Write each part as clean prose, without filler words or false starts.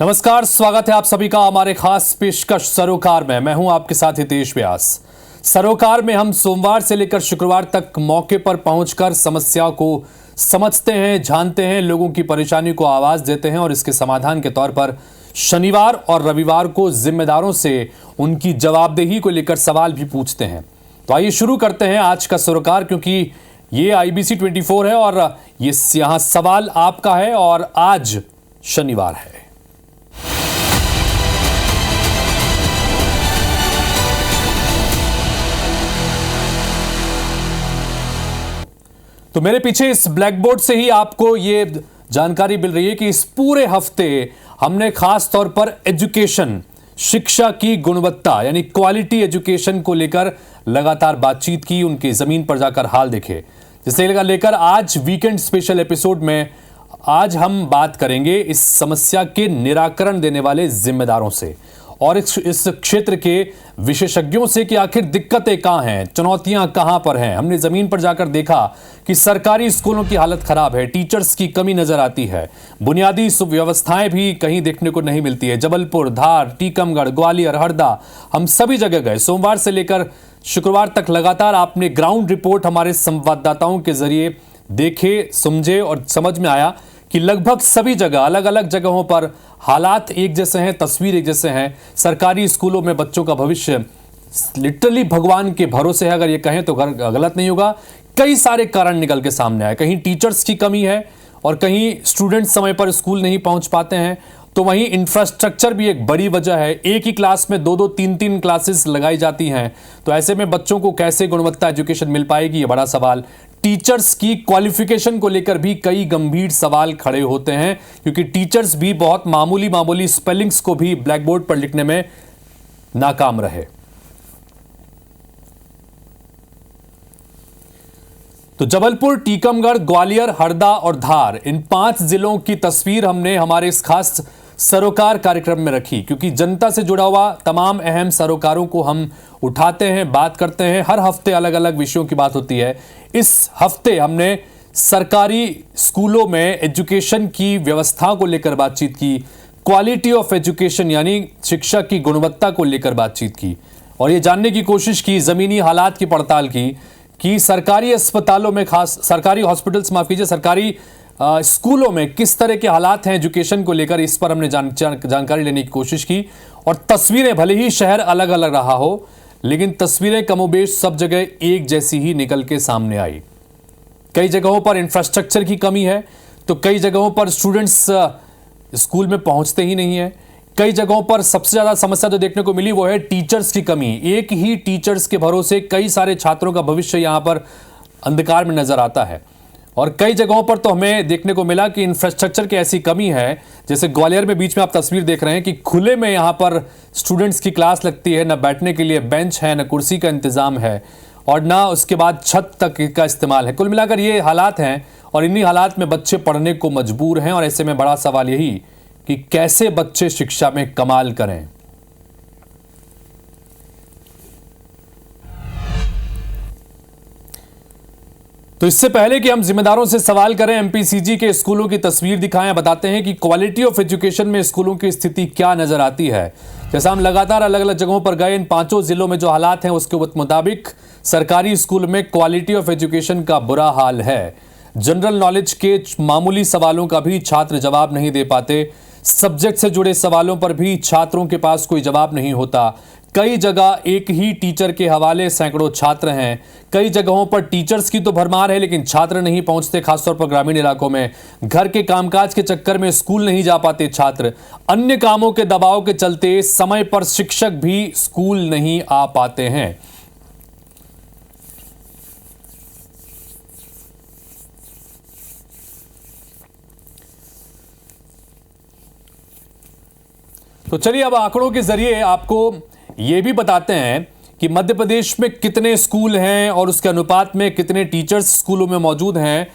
नमस्कार, स्वागत है आप सभी का हमारे खास पेशकश सरोकार में। मैं हूं आपके साथ हितेश व्यास। सरोकार में हम सोमवार से लेकर शुक्रवार तक मौके पर पहुंचकर समस्या को समझते हैं, जानते हैं, लोगों की परेशानी को आवाज देते हैं और इसके समाधान के तौर पर शनिवार और रविवार को जिम्मेदारों से उनकी जवाबदेही को लेकर सवाल भी पूछते हैं। तो आइए शुरू करते हैं आज का सरोकार, क्योंकि ये IBC 24 है और ये यहाँ सवाल आपका है और आज शनिवार है। तो मेरे पीछे इस ब्लैक बोर्ड से ही आपको ये जानकारी मिल रही है कि इस पूरे हफ्ते हमने खास तौर पर एजुकेशन, शिक्षा की गुणवत्ता यानी क्वालिटी एजुकेशन को लेकर लगातार बातचीत की, उनके जमीन पर जाकर हाल देखे। जिसे लेकर आज वीकेंड स्पेशल एपिसोड में आज हम बात करेंगे इस समस्या के निराकरण देने वाले जिम्मेदारों से और इस क्षेत्र के विशेषज्ञों से कि आखिर दिक्कतें कहां हैं, चुनौतियां कहां पर हैं। हमने जमीन पर जाकर देखा कि सरकारी स्कूलों की हालत खराब है, टीचर्स की कमी नजर आती है, बुनियादी सुव्यवस्थाएं भी कहीं देखने को नहीं मिलती है। जबलपुर, धार, टीकमगढ़, ग्वालियर, हरदा, हम सभी जगह गए। सोमवार से लेकर शुक्रवार तक लगातार आपने ग्राउंड रिपोर्ट हमारे संवाददाताओं के जरिए देखे, समझे और समझ में आया कि लगभग सभी जगह, अलग अलग जगहों पर हालात एक जैसे हैं, तस्वीर एक जैसे हैं। सरकारी स्कूलों में बच्चों का भविष्य लिटरली भगवान के भरोसे है, अगर ये कहें तो गलत नहीं होगा। कई सारे कारण निकल के सामने आए। कहीं टीचर्स की कमी है और कहीं स्टूडेंट समय पर स्कूल नहीं पहुंच पाते हैं, तो वहीं इंफ्रास्ट्रक्चर भी एक बड़ी वजह है। एक ही क्लास में दो दो तीन तीन क्लासेस लगाई जाती हैं, तो ऐसे में बच्चों को कैसे गुणवत्ता एजुकेशन मिल पाएगी, ये बड़ा सवाल। टीचर्स की क्वालिफिकेशन को लेकर भी कई गंभीर सवाल खड़े होते हैं, क्योंकि टीचर्स भी बहुत मामूली स्पेलिंग्स को भी ब्लैक बोर्ड पर लिखने में नाकाम रहे। तो जबलपुर, टीकमगढ़, ग्वालियर, हरदा और धार, इन 5 जिलों की तस्वीर हमने हमारे इस खास सरोकार कार्यक्रम में रखी, क्योंकि जनता से जुड़ा हुआ तमाम अहम सरोकारों को हम उठाते हैं, बात करते हैं। हर हफ्ते अलग अलग विषयों की बात होती है। इस हफ्ते हमने सरकारी स्कूलों में एजुकेशन की व्यवस्था को लेकर बातचीत की, क्वालिटी ऑफ एजुकेशन यानी शिक्षा की गुणवत्ता को लेकर बातचीत की और ये जानने की कोशिश की, जमीनी हालात की पड़ताल की कि सरकारी अस्पतालों में, खास सरकारी हॉस्पिटल्स, माफ कीजिए, सरकारी स्कूलों में किस तरह के हालात हैं एजुकेशन को लेकर। इस पर हमने जानकारी लेने की कोशिश की और तस्वीरें, भले ही शहर अलग अलग रहा हो, लेकिन तस्वीरें कमोबेश सब जगह एक जैसी ही निकल के सामने आई। कई जगहों पर इंफ्रास्ट्रक्चर की कमी है, तो कई जगहों पर स्टूडेंट्स स्कूल में पहुंचते ही नहीं है। कई जगहों पर सबसे ज्यादा समस्या जो देखने को मिली वो है टीचर्स की कमी। एक ही टीचर्स के भरोसे कई सारे छात्रों का भविष्य यहां पर अंधकार में नजर आता है। और कई जगहों पर तो हमें देखने को मिला कि इंफ्रास्ट्रक्चर की ऐसी कमी है, जैसे ग्वालियर में बीच में आप तस्वीर देख रहे हैं कि खुले में यहां पर स्टूडेंट्स की क्लास लगती है, न बैठने के लिए बेंच है, न कुर्सी का इंतजाम है और न उसके बाद छत तक का इस्तेमाल है। कुल मिलाकर ये हालात हैं और इन्हीं हालात में बच्चे पढ़ने को मजबूर हैं। और ऐसे में बड़ा सवाल यही कि कैसे बच्चे शिक्षा में कमाल करें। तो इससे पहले कि हम जिम्मेदारों से सवाल करें, MPCG के स्कूलों की तस्वीर दिखाएं, बताते हैं कि क्वालिटी ऑफ एजुकेशन में स्कूलों की स्थिति क्या नजर आती है। जैसा हम लगातार अलग अलग जगहों पर गए, इन 5 जिलों में जो हालात हैं उसके मुताबिक सरकारी स्कूल में क्वालिटी ऑफ एजुकेशन का बुरा हाल है। जनरल नॉलेज के मामूली सवालों का भी छात्र जवाब नहीं दे पाते। सब्जेक्ट से जुड़े सवालों पर भी छात्रों के पास कोई जवाब नहीं होता। कई जगह एक ही टीचर के हवाले सैकड़ों छात्र हैं। कई जगहों पर टीचर्स की तो भरमार है, लेकिन छात्र नहीं पहुंचते, खासतौर पर ग्रामीण इलाकों में। घर के कामकाज के चक्कर में स्कूल नहीं जा पाते छात्र। अन्य कामों के दबाव के चलते समय पर शिक्षक भी स्कूल नहीं आ पाते हैं। तो चलिए अब आंकड़ों के जरिए आपको यह भी बताते हैं कि मध्य प्रदेश में कितने स्कूल हैं और उसके अनुपात में कितने टीचर्स स्कूलों में मौजूद हैं।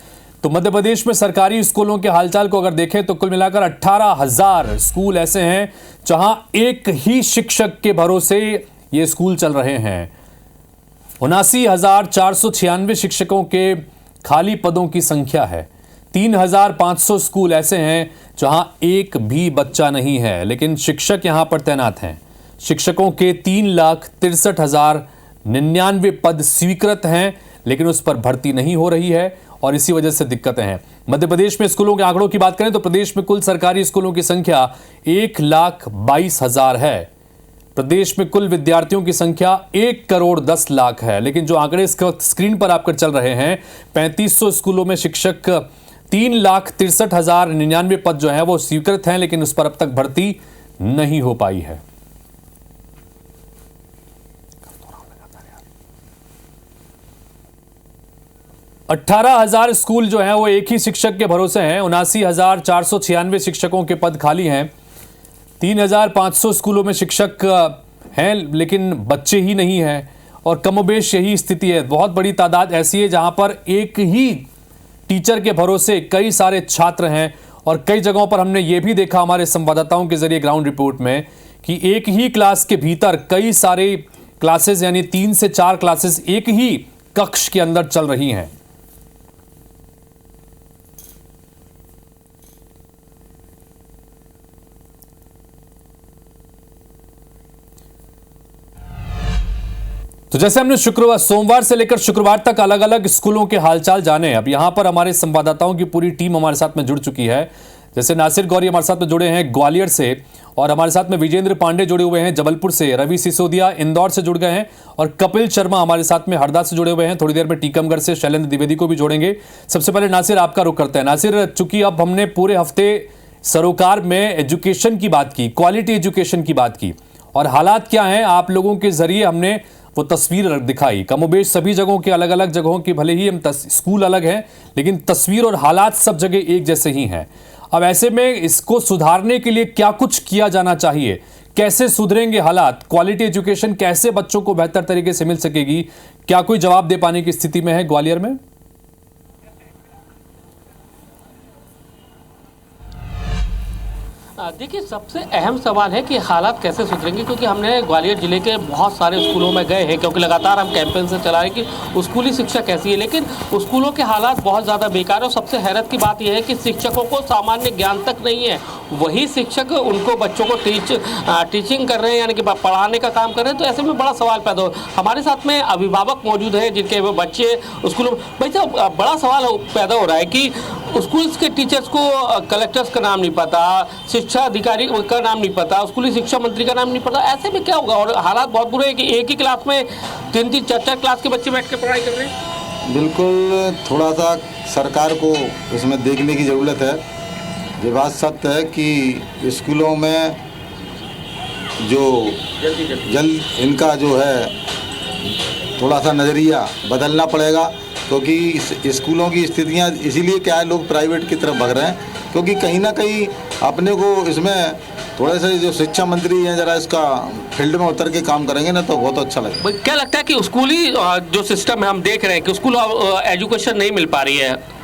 तो मध्य प्रदेश में सरकारी स्कूलों के हालचाल को अगर देखें तो कुल मिलाकर 18,000 स्कूल ऐसे हैं जहां एक ही शिक्षक के भरोसे ये स्कूल चल रहे हैं। 79,496 शिक्षकों के खाली पदों की संख्या है। 3,500 स्कूल ऐसे हैं जहां एक भी बच्चा नहीं है, लेकिन शिक्षक यहां पर तैनात हैं। शिक्षकों के 3,63,099 पद स्वीकृत हैं, लेकिन उस पर भर्ती नहीं हो रही है और इसी वजह से दिक्कतें हैं। मध्य प्रदेश में स्कूलों के आंकड़ों की बात करें तो प्रदेश में कुल सरकारी स्कूलों की संख्या 1,22,000 है। प्रदेश में कुल विद्यार्थियों की संख्या 1,10,00,000 है, लेकिन जो आंकड़े इस वक्त स्क्रीन पर आपकर चल रहे हैं, 3500 स्कूलों में शिक्षक 3,63,099 पद जो है वो स्वीकृत हैं, लेकिन उस पर अब तक भर्ती नहीं हो पाई है। 18,000 स्कूल जो हैं वो एक ही शिक्षक के भरोसे हैं। 79,496 शिक्षकों के पद खाली हैं। 3,500 स्कूलों में शिक्षक हैं, लेकिन बच्चे ही नहीं हैं और कमोबेश यही स्थिति है। बहुत बड़ी तादाद ऐसी है जहां पर एक ही टीचर के भरोसे कई सारे छात्र हैं और कई जगहों पर हमने ये भी देखा हमारे संवाददाताओं के जरिए ग्राउंड रिपोर्ट में कि एक ही क्लास के भीतर कई सारे क्लासेस यानी 3 से 4 क्लासेस एक ही कक्ष के अंदर चल रही हैं। तो जैसे हमने सोमवार से लेकर शुक्रवार तक अलग अलग स्कूलों के हालचाल जाने, अब यहां पर हमारे संवाददाताओं की पूरी टीम हमारे साथ में जुड़ चुकी है। जैसे नासिर गौरी हमारे साथ में जुड़े हैं ग्वालियर से और हमारे साथ में विजेंद्र पांडे जुड़े हुए हैं जबलपुर से, रवि सिसोदिया इंदौर से जुड़ गए हैं और कपिल शर्मा हमारे साथ में हरदा से जुड़े हुए हैं। थोड़ी देर में टीकमगढ़ से शैलेंद्र द्विवेदी को भी जोड़ेंगे। सबसे पहले नासिर आपका रुख करते हैं। नासिर, चूंकि अब हमने पूरे हफ्ते सरोकार में एजुकेशन की बात की, क्वालिटी एजुकेशन की बात की और हालात क्या हैं आप लोगों के जरिए हमने वो तस्वीर दिखाई। कमोबेश सभी जगहों के अलग अलग जगहों की भले ही हम स्कूल अलग हैं, लेकिन तस्वीर और हालात सब जगह एक जैसे ही हैं। अब ऐसे में इसको सुधारने के लिए क्या कुछ किया जाना चाहिए? कैसे सुधरेंगे हालात? क्वालिटी एजुकेशन कैसे बच्चों को बेहतर तरीके से मिल सकेगी? क्या कोई जवाब दे पाने की स्थिति में है ग्वालियर में? देखिए, सबसे अहम सवाल है कि हालात कैसे सुधरेंगे, क्योंकि हमने ग्वालियर जिले के बहुत सारे स्कूलों में गए हैं, क्योंकि लगातार हम कैंपेन से चला रहे हैं कि स्कूली शिक्षा कैसी है, लेकिन स्कूलों के हालात बहुत ज़्यादा बेकार है। और सबसे हैरत की बात यह है कि शिक्षकों को सामान्य ज्ञान तक नहीं है। वही शिक्षक उनको बच्चों को टीचिंग कर रहे हैं, यानी कि पढ़ाने का काम कर रहे हैं। तो ऐसे में बड़ा सवाल पैदा हो। हमारे साथ में अभिभावक मौजूद हैं जिनके बच्चे स्कूलों में। भाई साहब, बड़ा सवाल पैदा हो रहा है कि स्कूल्स के टीचर्स को कलेक्टर्स का नाम नहीं पता, शिक्षा अधिकारी का नाम नहीं पता, स्कूली शिक्षा मंत्री का नाम नहीं पता। ऐसे में क्या होगा? और हालात बहुत बुरे हैं कि एक ही क्लास में 3-3, 4-4 क्लास के बच्चे बैठ कर पढ़ाई कर रहे हैं। बिल्कुल, थोड़ा सा सरकार को इसमें देखने की ज़रूरत है। ये बात सत्य है कि स्कूलों में जो जल्द इनका जो है थोड़ा सा नज़रिया बदलना पड़ेगा, क्योंकि स्कूलों की स्थितियाँ इसीलिए क्या है, लोग प्राइवेट की तरफ भाग रहे हैं, क्योंकि कहीं ना कहीं अपने को इसमें थोड़े से जो शिक्षा मंत्री हैं जरा इसका फील्ड में उतर के काम करेंगे ना तो बहुत अच्छा लगेगा। क्या लगता है कि स्कूली जो सिस्टम है, हम देख रहे हैं कि स्कूल एजुकेशन नहीं मिल पा रही है?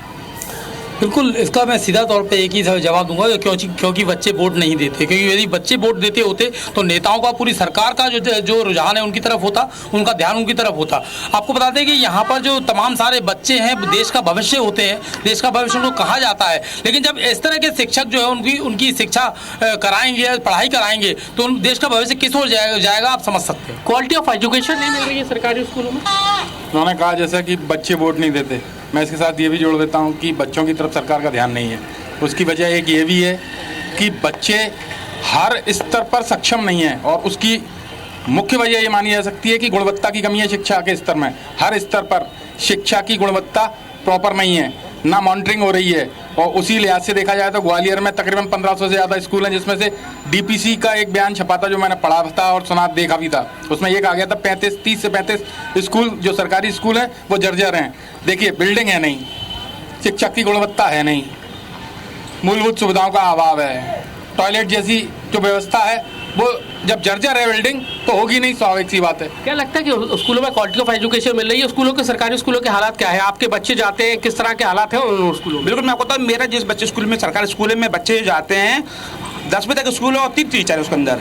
बिल्कुल, इसका मैं सीधा तौर पे एक ही जवाब दूंगा, क्योंकि बच्चे वोट नहीं देते। क्योंकि यदि बच्चे वोट देते होते तो नेताओं का, पूरी सरकार का जो रुझान है उनकी तरफ होता, उनका ध्यान उनकी तरफ होता। आपको बता दें कि यहाँ पर जो तमाम सारे बच्चे हैं देश का भविष्य होते हैं, देश का भविष्य उनको कहा जाता है। लेकिन जब इस तरह के शिक्षक जो है उनकी शिक्षा कराएंगे, पढ़ाई कराएंगे, तो देश का भविष्य किस ओर जाएगा आप समझ सकते हैं। क्वालिटी ऑफ एजुकेशन नहीं मिल रही है सरकारी स्कूलों में। उन्होंने कहा जैसा कि बच्चे वोट नहीं देते, मैं इसके साथ ये भी जोड़ देता हूँ कि बच्चों की तरफ सरकार का ध्यान नहीं है। उसकी वजह एक ये भी है कि बच्चे हर स्तर पर सक्षम नहीं हैं और उसकी मुख्य वजह ये मानी जा सकती है कि गुणवत्ता की कमी है शिक्षा के स्तर में। हर स्तर पर शिक्षा की गुणवत्ता प्रॉपर नहीं है, ना मॉनिटरिंग हो रही है। और उसी लिहाज से देखा जाए तो ग्वालियर में तकरीबन 1500 से ज़्यादा स्कूल हैं, जिसमें से डीपीसी का एक बयान छपा था जो मैंने पढ़ा था और सुना देखा भी था। उसमें ये कहा गया था 30 से 35 स्कूल जो सरकारी स्कूल हैं वो जर्जर हैं। देखिए, बिल्डिंग है नहीं, शिक्षक की गुणवत्ता है नहीं, मूलभूत सुविधाओं का अभाव है, टॉयलेट जैसी जो व्यवस्था है वो जब जर्जर है बिल्डिंग तो होगी नहीं, स्वाभाविक सी बात है। क्या लगता है कि स्कूलों में क्वालिटी ऑफ एजुकेशन मिल रही है? स्कूलों के, सरकारी स्कूलों के हालात क्या है? आपके बच्चे जाते हैं, किस तरह के हालात हैं उन स्कूलों में? बिल्कुल, मैं आपको बताऊँ, मेरा जिस बच्चे स्कूल में, सरकारी स्कूल में बच्चे जाते हैं, 10 बजे तक स्कूल है और 3 टीचर है उसके अंदर।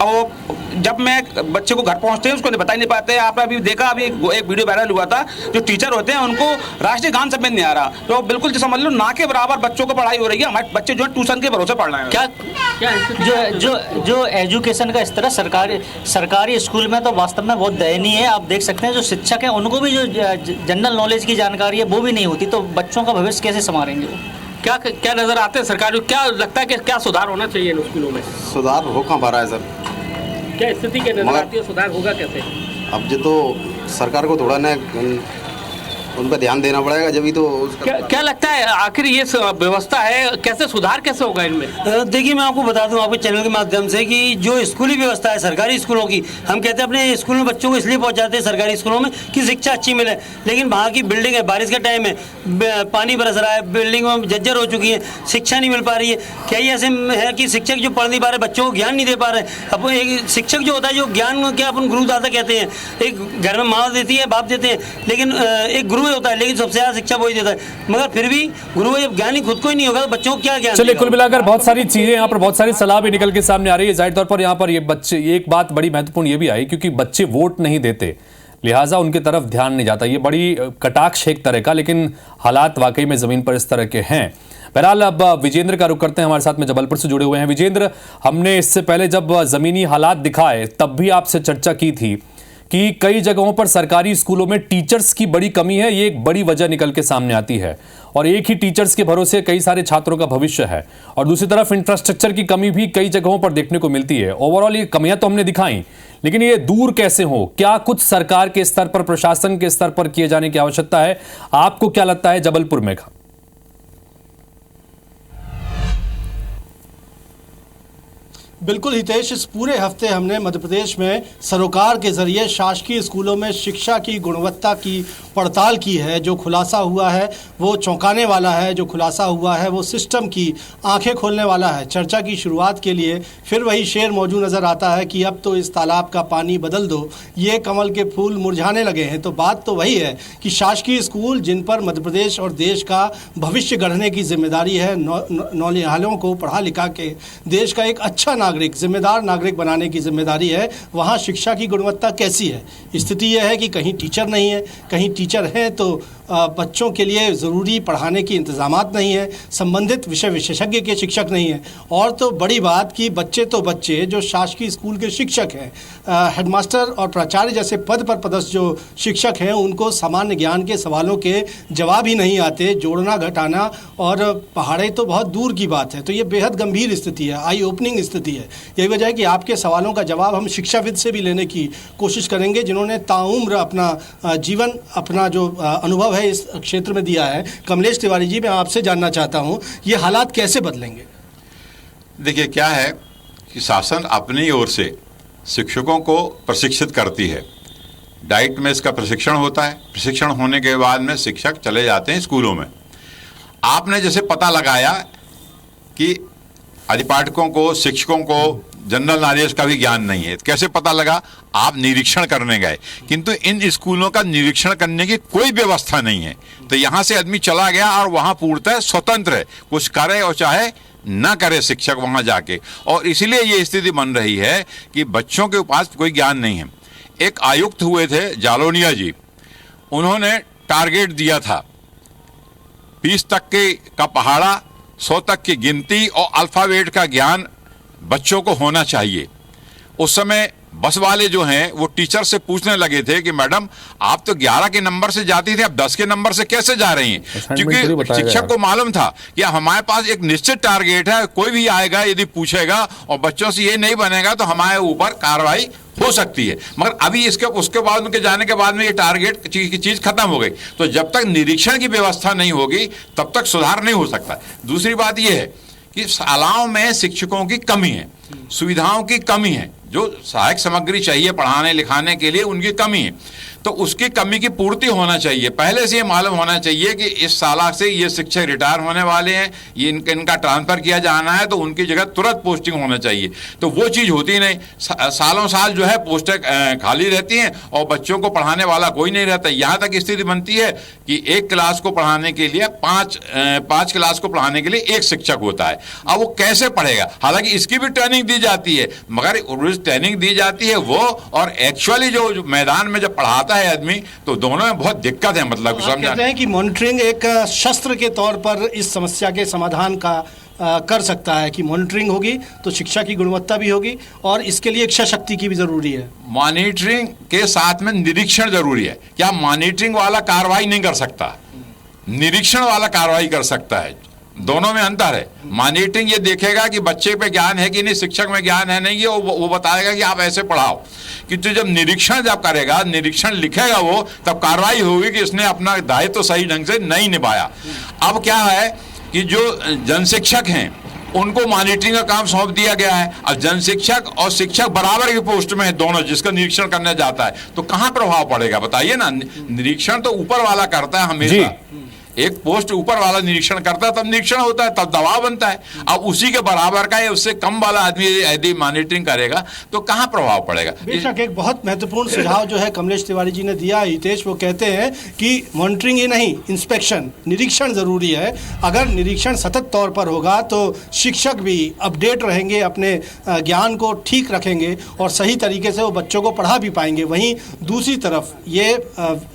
अब वो जब मैं बच्चे को घर पहुंचते हैं उसको बता ही नहीं पाते। आपने अभी देखा, अभी एक वीडियो वायरल हुआ था, जो टीचर होते हैं उनको राष्ट्रीय गान समेत नहीं आ रहा, तो बिल्कुल जो समझ लो ना के बराबर बच्चों को पढ़ाई हो रही है। हमारे बच्चे जो है ट्यूशन के भरोसे पढ़ रहे हैं। क्या जो एजुकेशन का स्तर है सरकारी स्कूल में तो वास्तव में बहुत दयनीय है। आप देख सकते हैं जो शिक्षक हैं उनको भी जो जनरल नॉलेज की जानकारी है वो भी नहीं होती, तो बच्चों का भविष्य कैसे संवारेंगे वो? क्या नजर आते हैं सरकार को? क्या लगता है कि क्या सुधार होना चाहिए इन स्कूलों में? सुधार हो कहाँ पा रहा है सर? क्या स्थिति क्या नजर आती है, सुधार होगा कैसे? अब जो तो सरकार को थोड़ा ना उन पर ध्यान देना पड़ेगा, जब भी तो क्या लगता है आखिर ये व्यवस्था है, कैसे सुधार कैसे होगा इनमें? देखिए, मैं आपको बता दूं आपके चैनल के माध्यम से कि जो स्कूली व्यवस्था है सरकारी स्कूलों की, हम कहते हैं अपने स्कूल में बच्चों को इसलिए पहुंचाते हैं सरकारी स्कूलों में कि शिक्षा अच्छी मिले, लेकिन वहाँ की बिल्डिंग है, बारिश का टाइम है, पानी बरस रहा है, बिल्डिंग में जर्जर हो चुकी है, शिक्षा नहीं मिल पा रही है। क्या ये ऐसे है कि शिक्षक जो पढ़ नहीं पा रहे, बच्चों को ज्ञान नहीं दे पा रहे? अब एक शिक्षक जो होता है, जो ज्ञान क्या अपन गुरुदाता कहते हैं, एक घर में माँ देती है, बाप देते हैं, लेकिन एक गुरु होता है, लेकिन सबसे ज्यादा शिक्षा वही देता है। मगर फिर भी गुरु जब ज्ञानी खुद को ही नहीं होगा तो बच्चों को क्या ज्ञान? चलिए, कुल मिलाकर बहुत सारी चीजें यहाँ पर, बहुत सारी सलाह भी निकल के सामने आ रही है। जाहिर तौर पर यहाँ पर ये बच्चे, एक बात बड़ी महत्वपूर्ण ये भी आई, क्योंकि बच्चे वोट नहीं देते, लिहाजा उनकी तरफ ध्यान नहीं जाता। ये बड़ी कटाक्ष एक तरह का, लेकिन हालात वाकई में जमीन पर इस तरह के हैं। बहरहाल अब विजेंद्र का रुख करते हैं, हमारे साथ में जबलपुर से जुड़े हुए हैं। विजेंद्र, हमने इससे पहले जब जमीनी हालात दिखाए तब भी आपसे चर्चा की थी कि कई जगहों पर सरकारी स्कूलों में टीचर्स की बड़ी कमी है, ये एक बड़ी वजह निकल के सामने आती है, और एक ही टीचर्स के भरोसे कई सारे छात्रों का भविष्य है। और दूसरी तरफ इंफ्रास्ट्रक्चर की कमी भी कई जगहों पर देखने को मिलती है। ओवरऑल ये कमियां तो हमने दिखाई, लेकिन ये दूर कैसे हो? क्या कुछ सरकार के स्तर पर, प्रशासन के स्तर पर किए जाने की आवश्यकता है? आपको क्या लगता है जबलपुर में? बिल्कुल हितेश, इस पूरे हफ्ते हमने मध्य प्रदेश में सरोकार के जरिए शासकीय स्कूलों में शिक्षा की गुणवत्ता की पड़ताल की है। जो खुलासा हुआ है वो चौंकाने वाला है, जो खुलासा हुआ है वो सिस्टम की आंखें खोलने वाला है। चर्चा की शुरुआत के लिए फिर वही शेर मौजूद नज़र आता है कि अब तो इस तालाब का पानी बदल दो, ये कमल के फूल मुरझाने लगे हैं। तो बात तो वही है कि शासकीय स्कूल जिन पर मध्य प्रदेश और देश का भविष्य गढ़ने की जिम्मेदारी है, नौनिहालों को पढ़ा लिखा के देश का एक अच्छा नागरिक, जिम्मेदार नागरिक बनाने की जिम्मेदारी है, वहाँ शिक्षा की गुणवत्ता कैसी है? स्थिति यह है कि कहीं टीचर नहीं है, कहीं टीचर हैं तो बच्चों के लिए ज़रूरी पढ़ाने की इंतज़ामात नहीं है, संबंधित विषय विशेषज्ञ के शिक्षक नहीं हैं, और तो बड़ी बात कि बच्चे जो शासकीय स्कूल के शिक्षक हैं, हेडमास्टर और प्राचार्य जैसे पद पर पदस्थ जो शिक्षक हैं, उनको सामान्य ज्ञान के सवालों के जवाब ही नहीं आते। जोड़ना घटाना और पहाड़े तो बहुत दूर की बात है। तो ये बेहद गंभीर स्थिति है, आई ओपनिंग स्थिति है। यही वजह है कि आपके सवालों का जवाब हम शिक्षाविद से भी लेने की कोशिश करेंगे, जिन्होंने ताउम्र अपना जीवन, अपना जो अनुभव है इस क्षेत्र में दिया है। कमलेश तिवारी जी, मैं आपसे जानना चाहता हूं, ये हालात कैसे बदलेंगे? देखिए, क्या है कि शासन अपनी ओर से शिक्षकों को प्रशिक्षित करती है, डाइट में इसका प्रशिक्षण होता है, प्रशिक्षण होने के बाद में शिक्षक चले जाते हैं स्कूलों में। आपने जैसे पता लगाया कि अधिपाठकों को, शिक्षकों को जनरल नॉलेज का भी ज्ञान नहीं है, कैसे पता लगा? आप निरीक्षण करने गए, किंतु इन स्कूलों का निरीक्षण करने की कोई व्यवस्था नहीं है। तो यहाँ से आदमी चला गया और वहाँ पूर्णतः स्वतंत्र है, कुछ करे और चाहे ना करे शिक्षक वहाँ जाके, और इसीलिए ये स्थिति बन रही है कि बच्चों के पास कोई ज्ञान नहीं है। एक आयुक्त हुए थे जालोनिया जी, उन्होंने टारगेट दिया था 20 तक का पहाड़ा, 100 तक की गिनती और अल्फ़ाबेट का ज्ञान बच्चों को होना चाहिए। उस समय बस वाले जो हैं वो टीचर से पूछने लगे थे कि मैडम, आप तो 11 के नंबर से जाती थी, अब 10 के नंबर से कैसे जा रही हैं? क्योंकि शिक्षक को मालूम था कि हमारे पास एक निश्चित टारगेट है, कोई भी आएगा यदि पूछेगा और बच्चों से ये नहीं बनेगा तो हमारे ऊपर कार्रवाई हो सकती है। मगर अभी इसके उसके बाद उनके जाने के बाद में ये टारगेट की चीज खत्म हो गई। तो जब तक निरीक्षण की व्यवस्था नहीं होगी तब तक सुधार नहीं हो सकता। दूसरी बात यह है कि शालाओं में शिक्षकों की कमी है, सुविधाओं की कमी है, जो सहायक सामग्री चाहिए पढ़ाने लिखाने के लिए उनकी कमी है। तो उसकी कमी की पूर्ति होना चाहिए। पहले से ये मालूम होना चाहिए कि इस साल से ये शिक्षक रिटायर होने वाले हैं, ये इनका ट्रांसफर किया जाना है, तो उनकी जगह तुरंत पोस्टिंग होना चाहिए। तो वो चीज़ होती नहीं, सालों साल जो है पोस्टें खाली रहती हैं और बच्चों को पढ़ाने वाला कोई नहीं रहता। यहाँ तक स्थिति बनती है कि एक क्लास को पढ़ाने के लिए पाँच क्लास को पढ़ाने के लिए एक शिक्षक होता है। अब वो कैसे पढ़ेगा? हालांकि इसकी भी ट्रेनिंग दी जाती है, मगर ट्रेनिंग दी जाती है वो और एक्चुअली जो मैदान में जब पढ़ाता है आदमी, तो दोनों में बहुत दिक्कत है। मतलब कहते हैं कि मॉनिटरिंग एक शस्त्र के तौर पर इस समस्या के समाधान का कर सकता है कि मॉनिटरिंग होगी तो शिक्षा की गुणवत्ता भी होगी और इसके लिए इच्छा शक्ति की भी जरूरी है। मॉनिटरिंग के साथ में निरीक्षण जरूरी है। क्या मॉनिटरिंग वाला कार्रवाई नहीं कर सकता, निरीक्षण वाला कार्रवाई कर सकता है। दोनों में अंतर है। मॉनिटरिंग ये देखेगा कि बच्चे पे ज्ञान है कि नहीं, शिक्षक में ज्ञान है नहीं, वो बताएगा कि आप ऐसे पढ़ाओ। कि तो जब निरीक्षण जब करेगा, निरीक्षण लिखेगा वो, तब कार्रवाई होगी कि इसने अपना दायित्व तो सही ढंग से नहीं निभाया। अब क्या है कि जो जनशिक्षक हैं उनको मॉनिटरिंग का काम सौंप दिया गया है। अब जनशिक्षक और शिक्षक बराबर की पोस्ट में है दोनों, जिसका निरीक्षण करने जाता है, तो कहाँ प्रभाव पड़ेगा बताइए ना। निरीक्षण तो ऊपर वाला करता है हमेशा, एक पोस्ट ऊपर वाला निरीक्षण करता है, तब निरीक्षण होता है, तब दबाव बनता है। अब उसी के बराबर का या उससे कम वाला आदमी यदि मॉनिटरिंग करेगा तो कहाँ प्रभाव पड़ेगा। बेशक एक बहुत महत्वपूर्ण सुझाव जो है कमलेश तिवारी जी ने दिया। हितेश वो कहते हैं कि मॉनिटरिंग ही नहीं, इंस्पेक्शन, निरीक्षण जरूरी है। अगर निरीक्षण सतत तौर पर होगा तो शिक्षक भी अपडेट रहेंगे, अपने ज्ञान को ठीक रखेंगे और सही तरीके से वो बच्चों को पढ़ा भी पाएंगे। वहीं दूसरी तरफ ये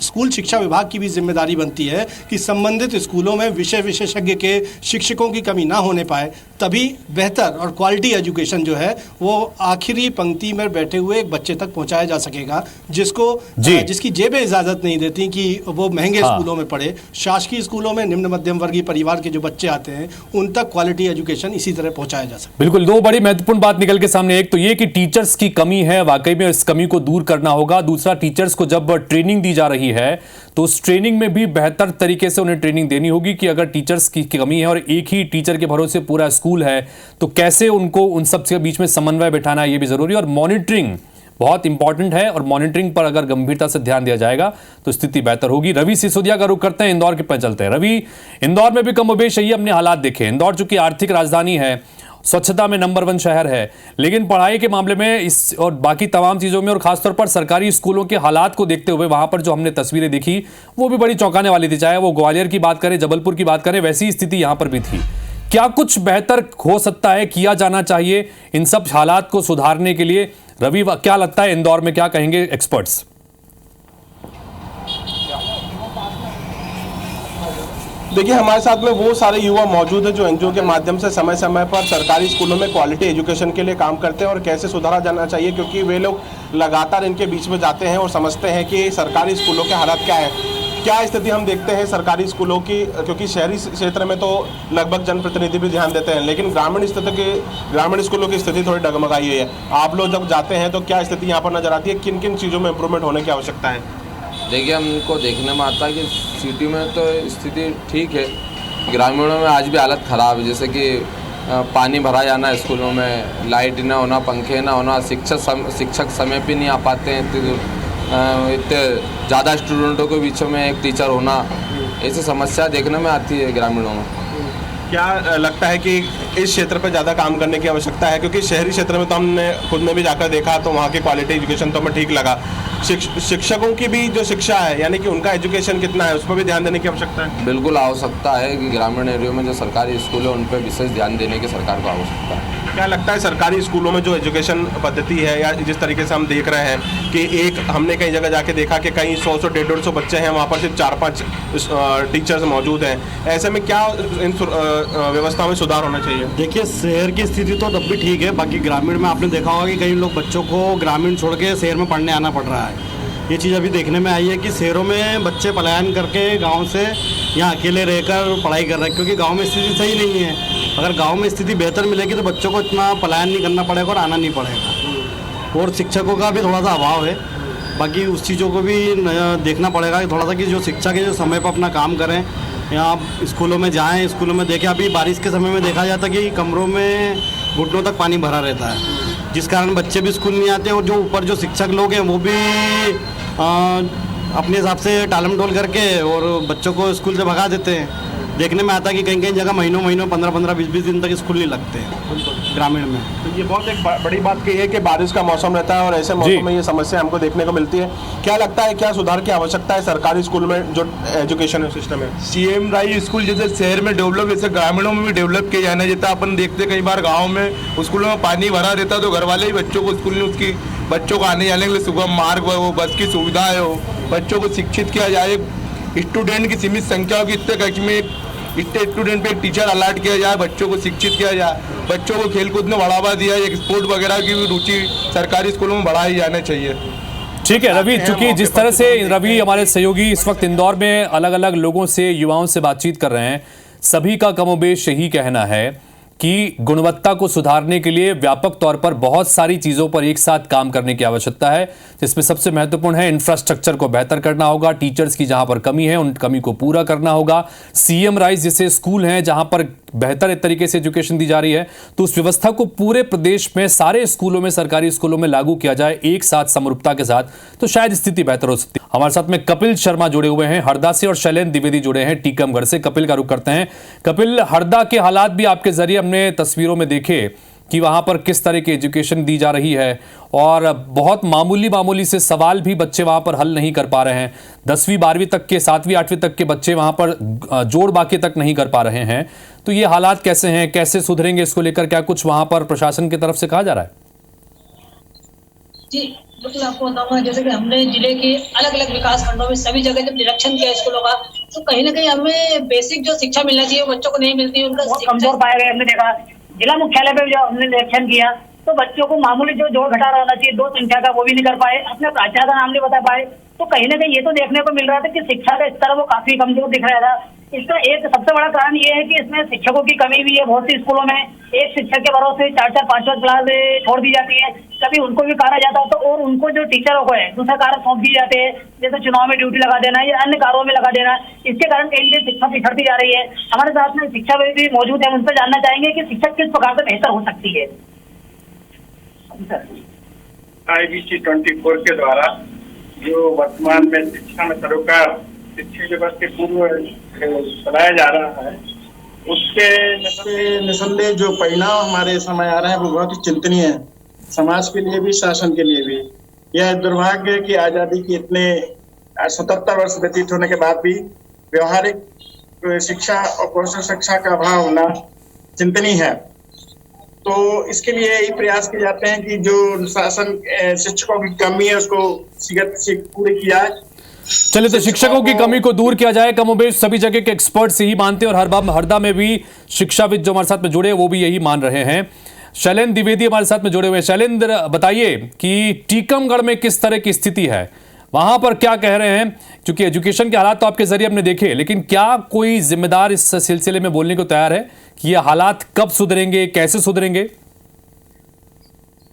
स्कूल शिक्षा विभाग की भी जिम्मेदारी बनती है कि संबंधित स्कूलों में विषय विशेषज्ञ के शिक्षकों की कमी ना होने पाए, तभी बेहतर और क्वालिटी एजुकेशन जो है वो आखिरी पंक्ति में बैठे हुए एक बच्चे तक पहुंचाया जा सकेगा, जिसकी जेबें इजाजत नहीं देती कि वो महंगे स्कूलों में पढ़े। शासकीय स्कूलों में निम्न मध्यम वर्गीय परिवार के जो बच्चे आते हैं उन तक क्वालिटी एजुकेशन इसी तरह पहुंचाया जा सकता है। बिल्कुल, दो बड़ी महत्वपूर्ण बात निकल के सामने। एक तो ये कि टीचर्स की कमी है, वाकई में इस कमी को दूर करना होगा। दूसरा, टीचर्स को जब ट्रेनिंग दी जा रही है तो उस ट्रेनिंग में भी बेहतर तरीके से उन्हें ट्रेनिंग देनी होगी कि अगर टीचर्स की कमी है और एक ही टीचर के भरोसे पूरा स्कूल है तो कैसे उनको उन सब के बीच में समन्वय बैठाना है, ये भी जरूरी है। और मॉनिटरिंग बहुत इंपॉर्टेंट है और मॉनिटरिंग पर अगर गंभीरता से ध्यान दिया जाएगा तो स्थिति बेहतर होगी। रवि सिसोदिया का रुख करते हैं, इंदौर के पर चलते हैं। रवि, इंदौर में भी कमोबेश यही हमने हालात देखे। इंदौर चूंकि आर्थिक राजधानी है, स्वच्छता में नंबर 1 शहर है, लेकिन पढ़ाई के मामले में इस और बाकी तमाम चीज़ों में और खासतौर पर सरकारी स्कूलों के हालात को देखते हुए वहां पर जो हमने तस्वीरें देखी वो भी बड़ी चौंकाने वाली थी। चाहे वो ग्वालियर की बात करें, जबलपुर की बात करें, वैसी स्थिति यहां पर भी थी। क्या कुछ बेहतर हो सकता है, किया जाना चाहिए इन सब हालात को सुधारने के लिए? रवि, क्या लगता है इंदौर में, क्या कहेंगे एक्सपर्ट्स? देखिए, हमारे साथ में वो सारे युवा मौजूद हैं जो एनजीओ के माध्यम से समय समय पर सरकारी स्कूलों में क्वालिटी एजुकेशन के लिए काम करते हैं और कैसे सुधारा जाना चाहिए, क्योंकि वे लोग लगातार इनके बीच में जाते हैं और समझते हैं कि सरकारी स्कूलों के हालात क्या है, क्या स्थिति हम देखते हैं सरकारी स्कूलों की। क्योंकि शहरी क्षेत्र में तो लगभग जनप्रतिनिधि भी ध्यान देते हैं, लेकिन ग्रामीण स्कूलों की स्थिति थोड़ी डगमगाई हुई है। आप लोग जब जाते हैं तो क्या स्थिति यहाँ पर नजर आती है, किन किन चीज़ों में इम्प्रूवमेंट होने की आवश्यकता है? देखिए, हमको देखने में आता है कि सिटी में तो स्थिति ठीक है, ग्रामीणों में आज भी हालत ख़राब है। जैसे कि पानी भरा जाना स्कूलों में, लाइट ना होना, पंखे ना होना, शिक्षक समय पे नहीं आ पाते हैं, इतने ज़्यादा स्टूडेंटों के बीच में एक टीचर होना, ऐसी समस्या देखने में आती है ग्रामीणों में। क्या लगता है कि इस क्षेत्र पर ज़्यादा काम करने की आवश्यकता है? क्योंकि शहरी क्षेत्र में तो हमने खुद ने भी जाकर देखा तो वहाँ की क्वालिटी एजुकेशन तो हमें ठीक लगा। शिक्षकों की भी जो शिक्षा है, यानी कि उनका एजुकेशन कितना है, उस पर भी ध्यान देने की आवश्यकता है। बिल्कुल आवश्यकता है कि ग्रामीण एरिया में जो सरकारी स्कूल है उन पर विशेष ध्यान देने की सरकार को आवश्यकता है। क्या लगता है सरकारी स्कूलों में जो एजुकेशन पद्धति है या जिस तरीके से हम देख रहे हैं कि एक हमने कई जगह जाके देखा कि कहीं 100 से 150 बच्चे हैं, वहाँ पर सिर्फ 4-5 टीचर्स मौजूद हैं, ऐसे में क्या इन व्यवस्था में सुधार होना चाहिए? देखिए, शहर की स्थिति तो तब भी ठीक है, बाकी ग्रामीण में आपने देखा होगा कि कई लोग बच्चों को ग्रामीण छोड़ के शहर में पढ़ने आना पड़ रहा है। ये चीज़ अभी देखने में आई है कि शहरों में बच्चे पलायन करके गांव से यहाँ अकेले रहकर पढ़ाई कर रहे हैं, क्योंकि गांव में स्थिति सही नहीं है। अगर गांव में स्थिति बेहतर मिलेगी तो बच्चों को इतना पलायन नहीं करना पड़ेगा और आना नहीं पड़ेगा। और शिक्षकों का भी थोड़ा सा अभाव है, बाकी उस चीज़ों को भी देखना पड़ेगा थोड़ा सा कि जो शिक्षक है जो समय पर अपना काम करें, यहाँ स्कूलों में जाएँ, स्कूलों में देखें। अभी बारिश के समय में देखा जाता कि कमरों में घुटनों तक पानी भरा रहता है, जिस कारण बच्चे भी स्कूल नहीं आते और जो ऊपर जो शिक्षक लोग हैं वो भी अपने हिसाब से टालम टोल करके और बच्चों को स्कूल से भगा देते हैं। देखने में आता है कि कहीं कहीं जगह महीनों 15-15, 20-20 दिन तक स्कूल नहीं लगते हैं ग्रामीण में। तो ये बहुत एक बड़ी बात कही है कि बारिश का मौसम रहता है और ऐसे मौसम में ये समस्या हमको देखने को मिलती है। क्या लगता है, क्या सुधार की आवश्यकता है सरकारी स्कूल में जो एजुकेशन सिस्टम है? CM राय स्कूल जैसे शहर में डेवलप, जैसे ग्रामीणों में भी डेवलप किया जाना चाहिए। अपन देखते कई बार गाँव में स्कूलों में पानी भरा रहता तो घर वाले ही बच्चों को स्कूल में उसकी बच्चों को आने जाने के लिए सुगम मार्ग हो, बस की सुविधाएं हो, बच्चों को शिक्षित किया जाए। स्टूडेंट की सीमित संख्या की इतने कक्ष में इतने स्टूडेंट पे एक टीचर अलर्ट किया जाए, बच्चों को शिक्षित किया जाए, बच्चों को खेलकूद में बढ़ावा दिया, एक स्पोर्ट वगैरह की भी रुचि सरकारी स्कूलों में बढ़ाई जाना चाहिए। ठीक है रवि, चूंकि जिस तरह से रवि हमारे सहयोगी इस वक्त इंदौर में अलग अलग लोगों से, युवाओं से बातचीत कर रहे हैं, सभी का कमोबेश यही कहना है कि गुणवत्ता को सुधारने के लिए व्यापक तौर पर बहुत सारी चीज़ों पर एक साथ काम करने की आवश्यकता है, जिसमें सबसे महत्वपूर्ण है इंफ्रास्ट्रक्चर को बेहतर करना होगा, टीचर्स की जहां पर कमी है उन कमी को पूरा करना होगा। CM राइज जैसे स्कूल हैं जहां पर बेहतर तरीके से एजुकेशन दी जा रही है, तो उस व्यवस्था को पूरे प्रदेश में सारे स्कूलों में, सरकारी स्कूलों में लागू किया जाए एक साथ समरूपता के साथ, तो शायद स्थिति बेहतर हो सकती है। हमारे साथ में कपिल शर्मा जुड़े हुए हैं हरदा से और शैलेंद्र द्विवेदी जुड़े हैं टीकमगढ़ से। कपिल का रुख करते हैं। कपिल, हरदा के हालात भी आपके जरिए हमने तस्वीरों में देखे कि वहां पर किस तरह की एजुकेशन दी जा रही है और बहुत मामूली से सवाल भी बच्चे वहां पर हल नहीं कर पा रहे हैं। 10वीं 12वीं तक के, 7वीं 8वीं तक के बच्चे वहां पर जोड़ बाकी तक नहीं कर पा रहे हैं। तो ये हालात कैसे हैं, कैसे सुधरेंगे, इसको लेकर क्या कुछ वहां पर प्रशासन की तरफ से कहा जा रहा है? जी बिल्कुल, आपको बताऊंगा जैसे कि हमने जिले के अलग अलग विकास खंडों में सभी जगह जब निरीक्षण किया स्कूलों का, तो कहीं ना कहीं हमें बेसिक जो शिक्षा मिलना चाहिए वो बच्चों को नहीं मिलती, उनका कमजोर पाया गया। हमने देखा जिला मुख्यालय पे जो हमने निरीक्षण किया तो बच्चों को मामूली जो जोड़ घटाना होना चाहिए 2 संख्या का वो भी नहीं कर पाए, अपने प्राचार्य का नाम नहीं बता पाए। तो कहीं ना कहीं ये तो देखने को मिल रहा था कि शिक्षा का स्तर वो काफी कमजोर दिख रहा था। इसका एक सबसे बड़ा कारण ये है कि इसमें शिक्षकों की कमी भी है। बहुत सी स्कूलों में एक शिक्षक के भरोसे 4-4, 5-5 क्लास छोड़ दी जाती है, कभी उनको भी काटा जाता है तो और उनको जो टीचरों को है दूसरा कार्य सौंप दिए जाते हैं, जैसे चुनाव में ड्यूटी लगा देना या अन्य कार्यों में लगा देना। इसके कारण कहीं कहीं शिक्षा पिछड़ती जा रही है। हमारे साथ में शिक्षा भी मौजूद है, उनसे जानना चाहेंगे कि शिक्षा किस प्रकार से बेहतर हो सकती है। IBC 24 के द्वारा जो वर्तमान में शिक्षा में सरोकार शिक्षा दिवस के पूर्व चलाया जा रहा है, उसके निसंदेह जो परिणाम हमारे समय आ रहे हैं वो बहुत ही चिंतनीय है, समाज के लिए भी, शासन के लिए भी। यह दुर्भाग्य है कि आजादी की इतने 77 वर्ष व्यतीत होने के बाद भी व्यवहारिक शिक्षा और कौशल शिक्षा का अभाव होना चिंतनीय है। तो इसके लिए यही प्रयास किए जाते हैं कि जो शासन शिक्षकों की कमी है उसको शीघ्र से पूरी की जाए। चलिए, तो शिक्षकों की कमी को दूर किया जाए, कमोबेश सभी जगह के एक्सपर्ट्स यही मानते हैं और हरदा में भी शिक्षाविद जो हमारे साथ में जुड़े वो भी यही मान रहे हैं। शैलेंद्र द्विवेदी हमारे साथ में जुड़े हुए हैं। शैलेंद्र, बताइए कि टीकमगढ़ में किस तरह की स्थिति है, वहां पर क्या कह रहे हैं? क्योंकि एजुकेशन के हालात तो आपके जरिए हमने देखे, लेकिन क्या कोई जिम्मेदार इस सिलसिले में बोलने को तैयार है कि ये हालात कब सुधरेंगे, कैसे सुधरेंगे?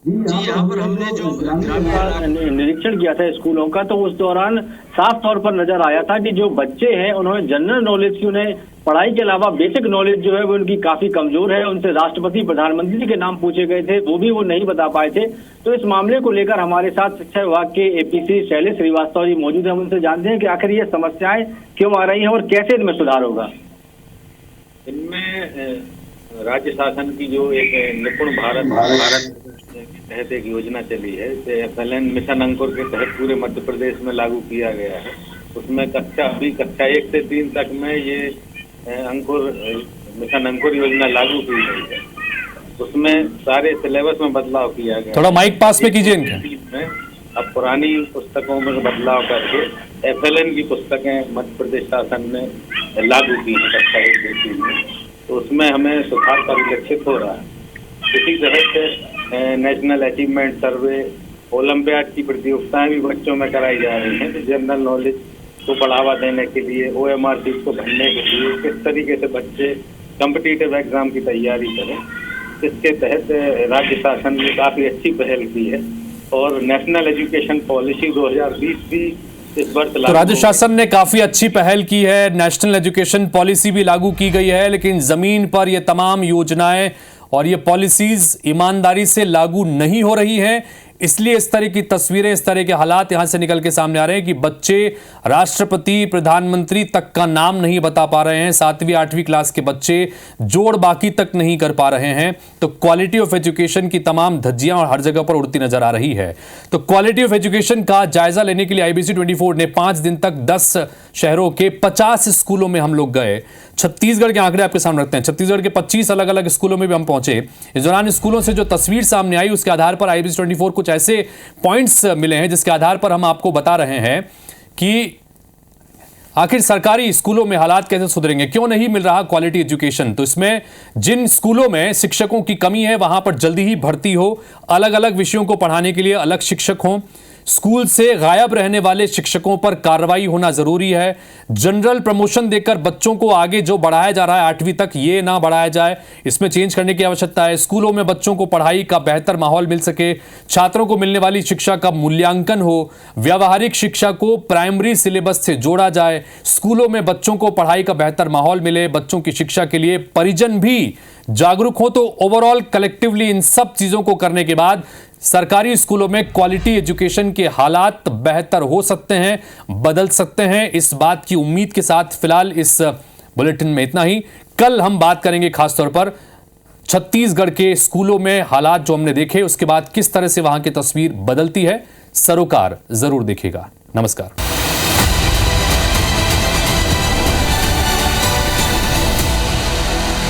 जी, यहाँ पर हमने जो निरीक्षण किया था स्कूलों का, तो उस दौरान साफ तौर पर नजर आया था कि जो बच्चे हैं उन्होंने जनरल नॉलेज की, उन्हें पढ़ाई के अलावा बेसिक नॉलेज जो है वो उनकी काफी कमजोर है। उनसे राष्ट्रपति, प्रधानमंत्री के नाम पूछे गए थे, वो भी वो नहीं बता पाए थे। तो इस मामले को लेकर हमारे साथ शिक्षा विभाग के APC शैलेश श्रीवास्तव जी मौजूद है। हम उनसे जानते हैं कि आखिर ये समस्याएं क्यों आ रही हैं और कैसे इनमें सुधार होगा। इनमें राज्य शासन की जो एक निपुण भारत के तहत एक योजना चली है, इसे FLN मिशन अंकुर के तहत पूरे मध्य प्रदेश में लागू किया गया है। उसमें कक्षा 1 से 3 तक में ये मिशन अंकुर योजना लागू की गई है। उसमें सारे सिलेबस में बदलाव किया गया। थोड़ा माइक पास में कीजिए इनके। अब पुरानी पुस्तकों में बदलाव करके FLN की पुस्तकें मध्य प्रदेश शासन ने लागू की है कक्षा 1 से 3 में, तो उसमें हमें सुधार परिलक्षित हो रहा है। इसी तरह से नेशनल अचीवमेंट सर्वे, ओलंपियाड की प्रतियोगिताएं भी बच्चों में कराई जा रही हैं। तो जनरल नॉलेज को बढ़ावा देने के लिए, OMR सीट को भरने के लिए किस तरीके से बच्चे कॉम्पिटिटिव एग्जाम की तैयारी करें, इसके तहत राज्य शासन ने काफ़ी अच्छी पहल की है। और नेशनल एजुकेशन पॉलिसी 2020 भी इस वर्ष तो राज्य शासन ने काफी अच्छी पहल की है, नेशनल एजुकेशन पॉलिसी भी लागू की गई है, लेकिन जमीन पर ये तमाम योजनाएं और ये पॉलिसीज ईमानदारी से लागू नहीं हो रही हैं। इसलिए इस तरह की तस्वीरें, इस तरह के हालात यहां से निकल के सामने आ रहे हैं कि बच्चे राष्ट्रपति, प्रधानमंत्री तक का नाम नहीं बता पा रहे हैं। 7वीं 8वीं क्लास के बच्चे जोड़ बाकी तक नहीं कर पा रहे हैं। तो क्वालिटी ऑफ एजुकेशन की तमाम धज्जियां और हर जगह पर उड़ती नजर आ रही है। तो क्वालिटी ऑफ एजुकेशन का जायजा लेने के लिए IBC 24 ने 5 दिन तक 10 शहरों के 50 स्कूलों में हम लोग गए। छत्तीसगढ़ के आंकड़े आपके सामने रखते हैं। छत्तीसगढ़ के 25 अलग अलग स्कूलों में भी हम पहुंचे। इस दौरान स्कूलों से जो तस्वीर सामने आई उसके आधार पर IBC 24 कुछ ऐसे पॉइंट्स मिले हैं जिसके आधार पर हम आपको बता रहे हैं कि आखिर सरकारी स्कूलों में हालात कैसे सुधरेंगे, क्यों नहीं मिल रहा क्वालिटी एजुकेशन। तो इसमें जिन स्कूलों में शिक्षकों की कमी है वहां पर जल्दी ही भर्ती हो, अलग अलग विषयों को पढ़ाने के लिए अलग शिक्षक हों, स्कूल से गायब रहने वाले शिक्षकों पर कार्रवाई होना जरूरी है। जनरल प्रमोशन देकर बच्चों को आगे जो बढ़ाया जा रहा है 8वीं तक, ये ना बढ़ाया जाए, इसमें चेंज करने की आवश्यकता है। स्कूलों में बच्चों को पढ़ाई का बेहतर माहौल मिल सके, छात्रों को मिलने वाली शिक्षा का मूल्यांकन हो, व्यावहारिक शिक्षा को प्राइमरी सिलेबस से जोड़ा जाए, स्कूलों में बच्चों को पढ़ाई का बेहतर माहौल मिले, बच्चों की शिक्षा के लिए परिजन भी जागरूक हो। तो ओवरऑल कलेक्टिवली इन सब चीजों को करने के बाद सरकारी स्कूलों में क्वालिटी एजुकेशन के हालात बेहतर हो सकते हैं, बदल सकते हैं। इस बात की उम्मीद के साथ फिलहाल इस बुलेटिन में इतना ही। कल हम बात करेंगे खासतौर पर छत्तीसगढ़ के स्कूलों में हालात जो हमने देखे, उसके बाद किस तरह से वहां की तस्वीर बदलती है। सरोकार जरूर देखिएगा। नमस्कार।